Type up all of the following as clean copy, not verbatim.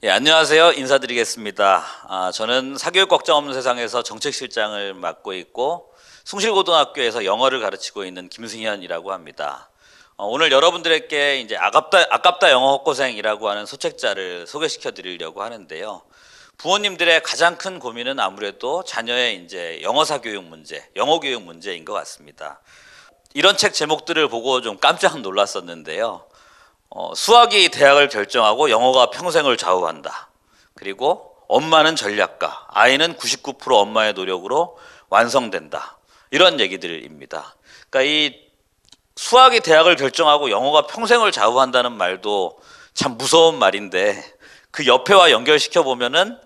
예, 안녕하세요. 인사드리겠습니다. 저는 사교육 걱정 없는 세상에서 정책실장을 맡고 있고 숭실고등학교에서 영어를 가르치고 있는 김승현이라고 합니다. 오늘 여러분들에게 이제 아깝다 영어 헛고생이라고 하는 소책자를 소개시켜 드리려고 하는데요. 부모님들의 가장 큰 고민은 아무래도 자녀의 이제 영어 사교육 문제, 영어 교육 문제인 것 같습니다. 이런 책 제목들을 보고 좀 깜짝 놀랐었는데요. 수학이 대학을 결정하고 영어가 평생을 좌우한다. 그리고 엄마는 전략가, 아이는 99% 엄마의 노력으로 완성된다. 이런 얘기들입니다. 그러니까 이 수학이 대학을 결정하고 영어가 평생을 좌우한다는 말도 참 무서운 말인데 그 옆에와 연결시켜 보면은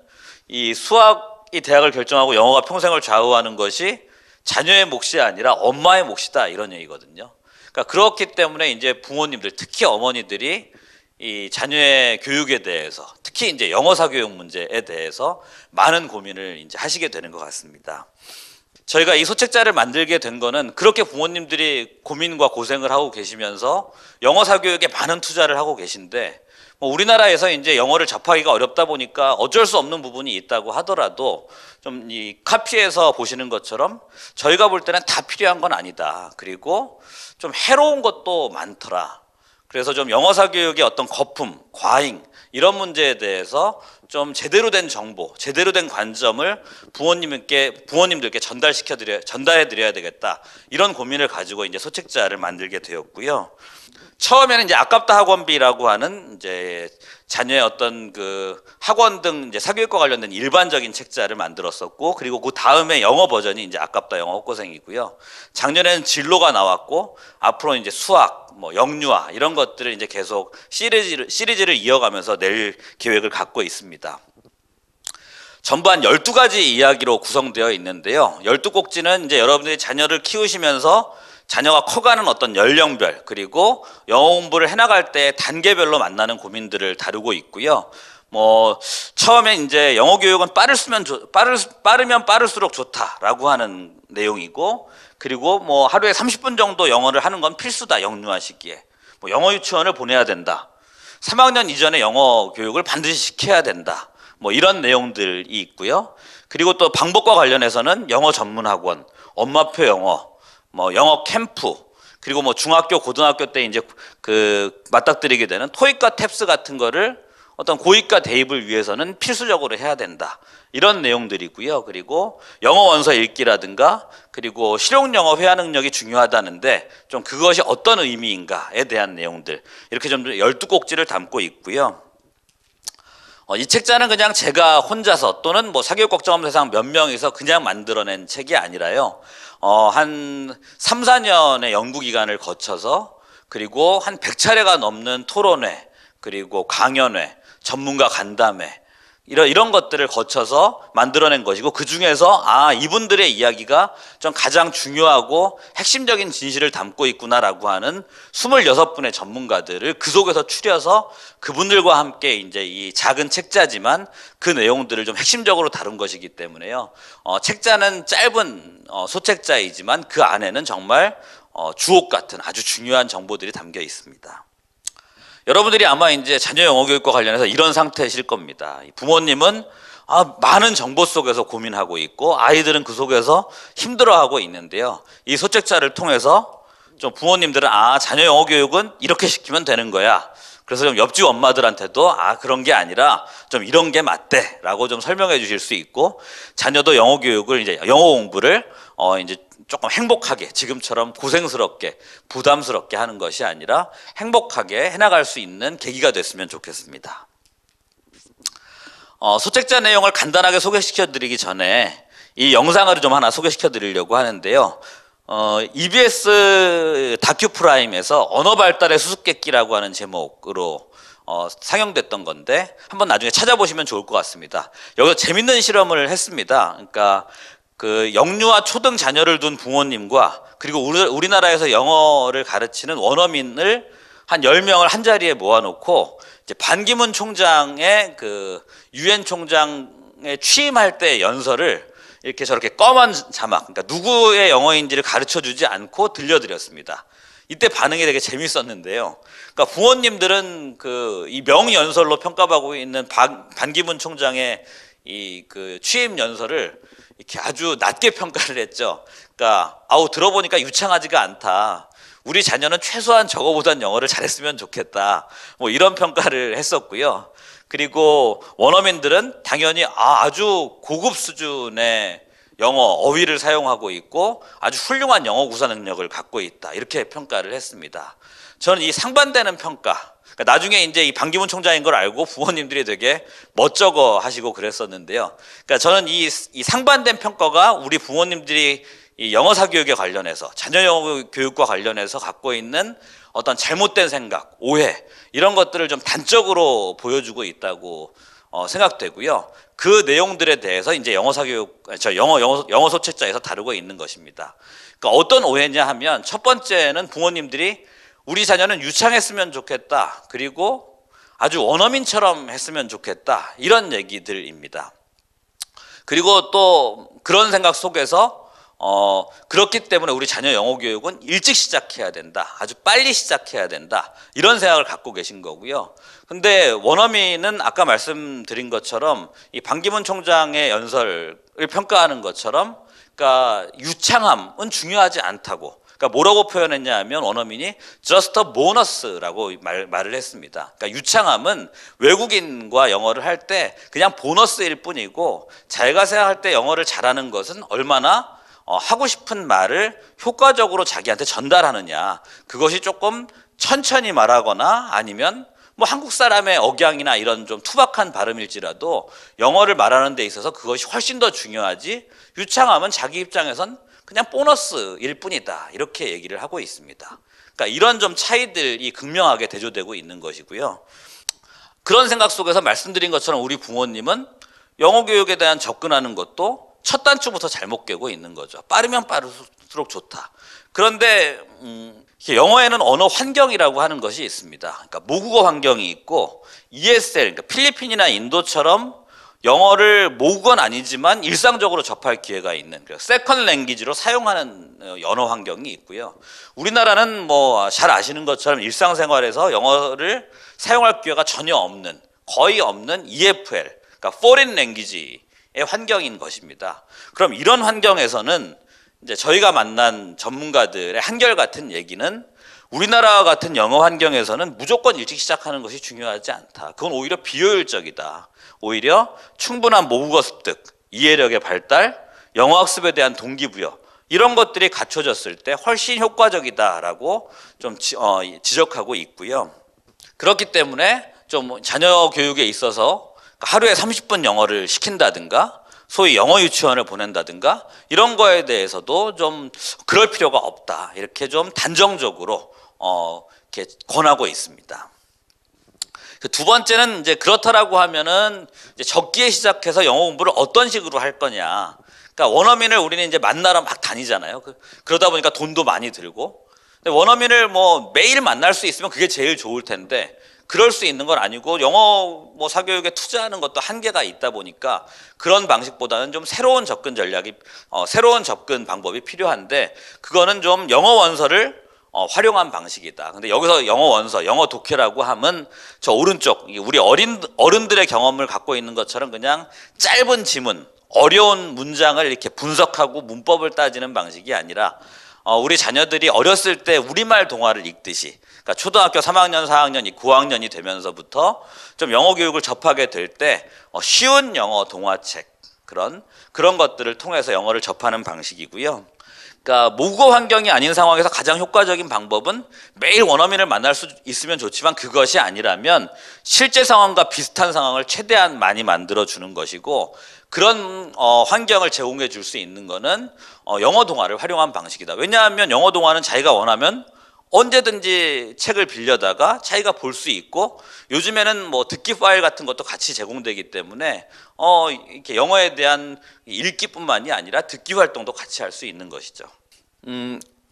이 수학이 대학을 결정하고 영어가 평생을 좌우하는 것이 자녀의 몫이 아니라 엄마의 몫이다 이런 얘기거든요. 그러니까 그렇기 때문에 이제 부모님들, 특히 어머니들이 이 자녀의 교육에 대해서, 특히 이제 영어 사교육 문제에 대해서 많은 고민을 이제 하시게 되는 것 같습니다. 저희가 이 소책자를 만들게 된 거는 그렇게 부모님들이 고민과 고생을 하고 계시면서 영어 사교육에 많은 투자를 하고 계신데 우리나라에서 이제 영어를 접하기가 어렵다 보니까 어쩔 수 없는 부분이 있다고 하더라도 좀 이 카피에서 보시는 것처럼 저희가 볼 때는 다 필요한 건 아니다. 그리고 좀 해로운 것도 많더라. 그래서 좀 영어 사교육의 어떤 거품, 과잉 이런 문제에 대해서 좀 제대로 된 정보, 제대로 된 관점을 부모님들께 전달해 드려야 되겠다. 이런 고민을 가지고 이제 소책자를 만들게 되었고요. 처음에는 이제 아깝다 학원비라고 하는 이제 자녀의 어떤 그 학원 등 이제 사교육과 관련된 일반적인 책자를 만들었었고, 그리고 그 다음에 영어 버전이 이제 아깝다 영어 헛고생이고요. 작년에는 진로가 나왔고, 앞으로 이제 수학, 영유아 이런 것들을 이제 계속 시리즈를 이어가면서 낼 계획을 갖고 있습니다. 전부 한 12가지 이야기로 구성되어 있는데요. 12꼭지는 이제 여러분들이 자녀를 키우시면서 자녀가 커가는 어떤 연령별, 그리고 영어 공부를 해나갈 때 단계별로 만나는 고민들을 다루고 있고요. 처음에 이제 영어 교육은 빠르면 빠를수록 좋다라고 하는 내용이고, 그리고 하루에 30분 정도 영어를 하는 건 필수다, 영유아 시기에. 영어 유치원을 보내야 된다. 3학년 이전에 영어 교육을 반드시 시켜야 된다. 이런 내용들이 있고요. 그리고 또 방법과 관련해서는 영어 전문 학원, 엄마표 영어, 영어 캠프, 그리고 중학교, 고등학교 때 이제 맞닥뜨리게 되는 토익과 탭스 같은 거를 어떤 고익과 대입을 위해서는 필수적으로 해야 된다. 이런 내용들이고요. 그리고 영어 원서 읽기라든가, 그리고 실용 영어 회화 능력이 중요하다는데 좀 그것이 어떤 의미인가에 대한 내용들, 이렇게 좀 12꼭지를 담고 있고요. 이 책자는 그냥 제가 혼자서 또는 사교육 걱정 없는 세상 몇 명이서 그냥 만들어낸 책이 아니라요. 한 3, 4년의 연구기간을 거쳐서, 그리고 한 100차례가 넘는 토론회, 그리고 강연회, 전문가 간담회, 이런 것들을 거쳐서 만들어낸 것이고, 그 중에서 이분들의 이야기가 좀 가장 중요하고 핵심적인 진실을 담고 있구나라고 하는 26분의 전문가들을 그 속에서 추려서 그분들과 함께 이제 이 작은 책자지만 그 내용들을 좀 핵심적으로 다룬 것이기 때문에요. 책자는 짧은 소책자이지만 그 안에는 정말 주옥 같은 아주 중요한 정보들이 담겨 있습니다. 여러분들이 아마 이제 자녀 영어 교육과 관련해서 이런 상태이실 겁니다. 부모님은 많은 정보 속에서 고민하고 있고 아이들은 그 속에서 힘들어하고 있는데요. 이 소책자를 통해서 좀 부모님들은 자녀 영어 교육은 이렇게 시키면 되는 거야. 그래서 좀 옆집 엄마들한테도 그런 게 아니라 좀 이런 게 맞대 라고 좀 설명해 주실 수 있고, 자녀도 영어 교육을 이제 영어 공부를 이제 조금 행복하게, 지금처럼 고생스럽게 부담스럽게 하는 것이 아니라 행복하게 해나갈 수 있는 계기가 됐으면 좋겠습니다. 소책자 내용을 간단하게 소개시켜 드리기 전에 이 영상을 좀 하나 소개시켜 드리려고 하는데요. EBS 다큐프라임에서 언어 발달의 수수께끼라고 하는 제목으로 상영됐던 건데 한번 나중에 찾아보시면 좋을 것 같습니다. 여기서 재밌는 실험을 했습니다. 그러니까 그 영유아 초등 자녀를 둔 부모님과, 그리고 우리나라에서 영어를 가르치는 원어민을 한 10명을 한 자리에 모아놓고 이제 반기문 총장의 그 유엔 총장에 취임할 때 연설을 이렇게 저렇게 검은 자막, 그러니까 누구의 영어인지를 가르쳐 주지 않고 들려드렸습니다. 이때 반응이 되게 재밌었는데요. 그러니까 부모님들은 이 명연설로 평가받고 있는 반기문 총장의 취임 연설을 이렇게 아주 낮게 평가를 했죠. 그러니까 들어보니까 유창하지가 않다. 우리 자녀는 최소한 저거보단 영어를 잘했으면 좋겠다. 뭐 이런 평가를 했었고요. 그리고 원어민들은 당연히 아주 고급 수준의 영어 어휘를 사용하고 있고 아주 훌륭한 영어 구사 능력을 갖고 있다. 이렇게 평가를 했습니다. 저는 이 상반되는 평가, 그러니까 나중에 이제 이 반기문 총장인 걸 알고 부모님들이 되게 멋쩍어 하시고 그랬었는데요. 그러니까 저는 이 상반된 평가가 우리 부모님들이 이 영어 사교육에 관련해서, 자녀 영어 교육과 관련해서 갖고 있는 어떤 잘못된 생각, 오해, 이런 것들을 좀 단적으로 보여주고 있다고 생각되고요. 그 내용들에 대해서 이제 영어 소책자에서 다루고 있는 것입니다. 그러니까 어떤 오해냐 하면, 첫 번째는 부모님들이 우리 자녀는 유창했으면 좋겠다. 그리고 아주 원어민처럼 했으면 좋겠다. 이런 얘기들입니다. 그리고 또 그런 생각 속에서 그렇기 때문에 우리 자녀 영어 교육은 일찍 시작해야 된다. 아주 빨리 시작해야 된다. 이런 생각을 갖고 계신 거고요. 근데 원어민은 아까 말씀드린 것처럼 이 반기문 총장의 연설을 평가하는 것처럼, 그러니까 유창함은 중요하지 않다고. 그러니까 뭐라고 표현했냐 하면, 원어민이 just a bonus라고 말을 했습니다. 그러니까 유창함은 외국인과 영어를 할 때 그냥 보너스일 뿐이고, 자기가 생각할 때 영어를 잘하는 것은 얼마나 하고 싶은 말을 효과적으로 자기한테 전달하느냐, 그것이 조금 천천히 말하거나 아니면 뭐 한국 사람의 억양이나 이런 좀 투박한 발음일지라도 영어를 말하는 데 있어서 그것이 훨씬 더 중요하지, 유창함은 자기 입장에선 그냥 보너스일 뿐이다. 이렇게 얘기를 하고 있습니다. 그러니까 이런 좀 차이들이 극명하게 대조되고 있는 것이고요. 그런 생각 속에서 말씀드린 것처럼 우리 부모님은 영어 교육에 대한 접근하는 것도 첫 단추부터 잘못 깨고 있는 거죠. 빠르면 빠를수록 좋다. 그런데 영어에는 언어 환경이라고 하는 것이 있습니다. 그러니까 모국어 환경이 있고 ESL, 그러니까 필리핀이나 인도처럼 영어를 모국어는 아니지만 일상적으로 접할 기회가 있는 세컨드 랭귀지로 사용하는 언어 환경이 있고요. 우리나라는 뭐 잘 아시는 것처럼 일상생활에서 영어를 사용할 기회가 전혀 없는, 거의 없는 EFL, 그러니까 Foreign Language의 환경인 것입니다. 그럼 이런 환경에서는 이제 저희가 만난 전문가들의 한결같은 얘기는, 우리나라와 같은 영어 환경에서는 무조건 일찍 시작하는 것이 중요하지 않다. 그건 오히려 비효율적이다. 오히려 충분한 모국어 습득, 이해력의 발달, 영어 학습에 대한 동기부여, 이런 것들이 갖춰졌을 때 훨씬 효과적이다라고 좀 지적하고 있고요. 그렇기 때문에 좀 자녀 교육에 있어서 하루에 30분 영어를 시킨다든가, 소위 영어 유치원을 보낸다든가, 이런 거에 대해서도 좀 그럴 필요가 없다. 이렇게 좀 단정적으로 이렇게 권하고 있습니다. 두 번째는 이제 그렇다라고 하면은 이제 적기에 시작해서 영어 공부를 어떤 식으로 할 거냐. 그러니까 원어민을 우리는 이제 만나러 막 다니잖아요. 그러다 보니까 돈도 많이 들고. 근데 원어민을 뭐 매일 만날 수 있으면 그게 제일 좋을 텐데, 그럴 수 있는 건 아니고, 영어 뭐 사교육에 투자하는 것도 한계가 있다 보니까 그런 방식보다는 좀 새로운 접근 전략이, 새로운 접근 방법이 필요한데, 그거는 좀 영어 원서를 활용한 방식이다. 근데 여기서 영어 원서, 영어 독해라고 하면 저 오른쪽, 우리 어른들의 경험을 갖고 있는 것처럼 그냥 짧은 지문, 어려운 문장을 이렇게 분석하고 문법을 따지는 방식이 아니라, 우리 자녀들이 어렸을 때 우리말 동화를 읽듯이, 그러니까 초등학교 3학년, 4학년, 9학년이 되면서부터 좀 영어 교육을 접하게 될 때 쉬운 영어 동화책, 그런 것들을 통해서 영어를 접하는 방식이고요. 그러니까 모국어 환경이 아닌 상황에서 가장 효과적인 방법은 매일 원어민을 만날 수 있으면 좋지만, 그것이 아니라면 실제 상황과 비슷한 상황을 최대한 많이 만들어주는 것이고, 그런 환경을 제공해 줄 수 있는 거는 영어 동화를 활용한 방식이다. 왜냐하면 영어 동화는 자기가 원하면 언제든지 책을 빌려다가 자기가 볼 수 있고, 요즘에는 뭐 듣기 파일 같은 것도 같이 제공되기 때문에 이렇게 영어에 대한 읽기뿐만이 아니라 듣기 활동도 같이 할 수 있는 것이죠.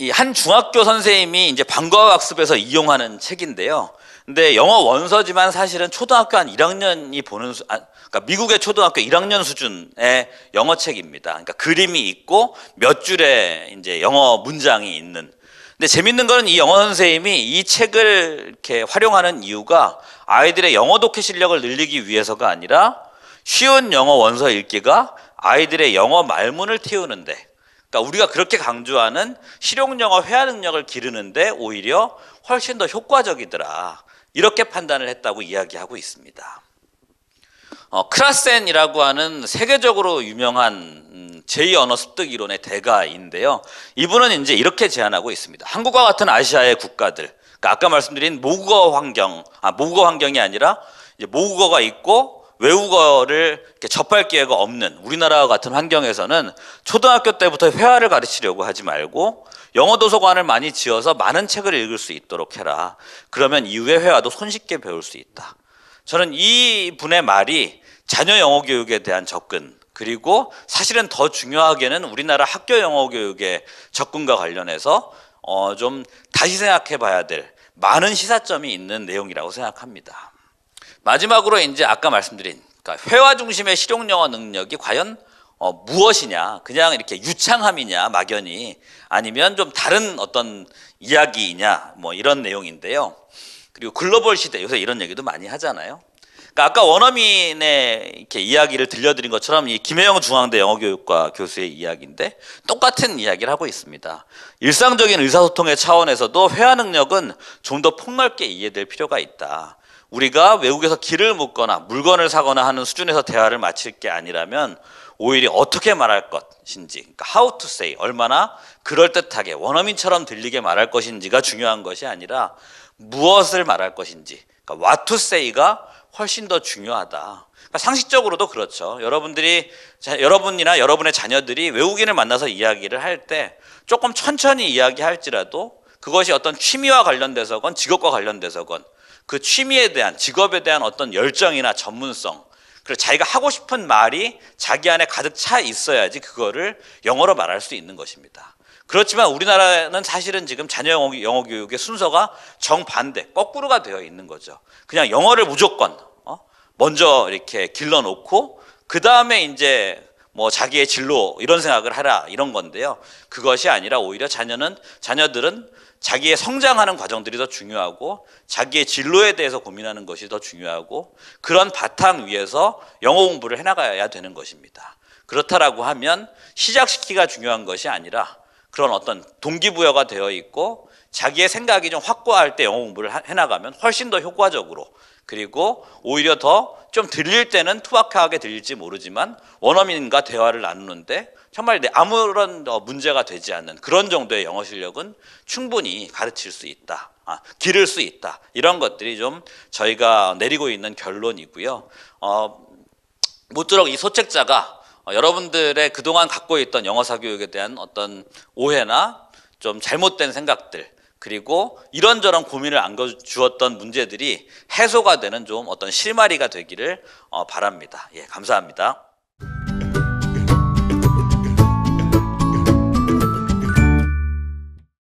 이 한 중학교 선생님이 이제 방과학습에서 이용하는 책인데요. 근데 영어 원서지만 사실은 초등학교 한 1학년이 보는 그러니까 미국의 초등학교 1학년 수준의 영어 책입니다. 그러니까 그림이 있고 몇 줄의 이제 영어 문장이 있는. 근데 재밌는 거는 이 영어 선생님이 이 책을 이렇게 활용하는 이유가 아이들의 영어 독해 실력을 늘리기 위해서가 아니라 쉬운 영어 원서 읽기가 아이들의 영어 말문을 틔우는데, 그러니까 우리가 그렇게 강조하는 실용영어 회화 능력을 기르는데 오히려 훨씬 더 효과적이더라, 이렇게 판단을 했다고 이야기하고 있습니다. 크라센이라고 하는 세계적으로 유명한 제2언어 습득 이론의 대가인데요. 이분은 이제 이렇게 제안하고 있습니다. 한국과 같은 아시아의 국가들, 그러니까 아까 말씀드린 모국어 환경이 아니라 이제 모국어가 있고 외국어를 이렇게 접할 기회가 없는 우리나라와 같은 환경에서는 초등학교 때부터 회화를 가르치려고 하지 말고 영어 도서관을 많이 지어서 많은 책을 읽을 수 있도록 해라. 그러면 이후에 회화도 손쉽게 배울 수 있다. 저는 이 분의 말이 자녀 영어 교육에 대한 접근, 그리고 사실은 더 중요하게는 우리나라 학교 영어 교육의 접근과 관련해서 좀 다시 생각해 봐야 될 많은 시사점이 있는 내용이라고 생각합니다. 마지막으로 이제 아까 말씀드린, 그러니까 회화 중심의 실용 영어 능력이 과연 무엇이냐, 그냥 이렇게 유창함이냐 막연히, 아니면 좀 다른 어떤 이야기이냐, 뭐 이런 내용인데요. 그리고 글로벌 시대, 요새 이런 얘기도 많이 하잖아요. 그러니까 아까 원어민의 이렇게 이야기를 들려드린 것처럼 이 김혜영 중앙대 영어교육과 교수의 이야기인데 똑같은 이야기를 하고 있습니다. 일상적인 의사소통의 차원에서도 회화 능력은 좀 더 폭넓게 이해될 필요가 있다. 우리가 외국에서 길을 묻거나 물건을 사거나 하는 수준에서 대화를 마칠 게 아니라면 오히려 어떻게 말할 것인지, 그러니까 how to say, 얼마나 그럴듯하게 원어민처럼 들리게 말할 것인지가 중요한 것이 아니라 무엇을 말할 것인지, 그러니까 what to say가 훨씬 더 중요하다. 그러니까 상식적으로도 그렇죠. 여러분이나 여러분의 자녀들이 외국인을 만나서 이야기를 할 때 조금 천천히 이야기할지라도 그것이 어떤 취미와 관련돼서건 직업과 관련돼서건 그 취미에 대한, 직업에 대한 어떤 열정이나 전문성, 그리고 자기가 하고 싶은 말이 자기 안에 가득 차 있어야지 그거를 영어로 말할 수 있는 것입니다. 그렇지만 우리나라는 사실은 지금 자녀 영어 교육의 순서가 정반대, 거꾸로가 되어 있는 거죠. 그냥 영어를 무조건 먼저 이렇게 길러놓고 그 다음에 이제 뭐 자기의 진로 이런 생각을 하라, 이런 건데요. 그것이 아니라 오히려 자녀들은 자기의 성장하는 과정들이 더 중요하고 자기의 진로에 대해서 고민하는 것이 더 중요하고 그런 바탕 위에서 영어 공부를 해나가야 되는 것입니다. 그렇다라고 하면 시작시키기가 중요한 것이 아니라 그런 어떤 동기부여가 되어 있고 자기의 생각이 좀 확고할 때 영어 공부를 해나가면 훨씬 더 효과적으로, 그리고 오히려 더 좀 들릴 때는 투박하게 들릴지 모르지만 원어민과 대화를 나누는데 정말 아무런 문제가 되지 않는 그런 정도의 영어 실력은 충분히 가르칠 수 있다, 기를 수 있다. 이런 것들이 좀 저희가 내리고 있는 결론이고요. 모쪼록 이 소책자가 여러분들의 그동안 갖고 있던 영어사 교육에 대한 어떤 오해나 좀 잘못된 생각들, 그리고 이런저런 고민을 안겨주었던 문제들이 해소가 되는 좀 어떤 실마리가 되기를 바랍니다. 예, 감사합니다.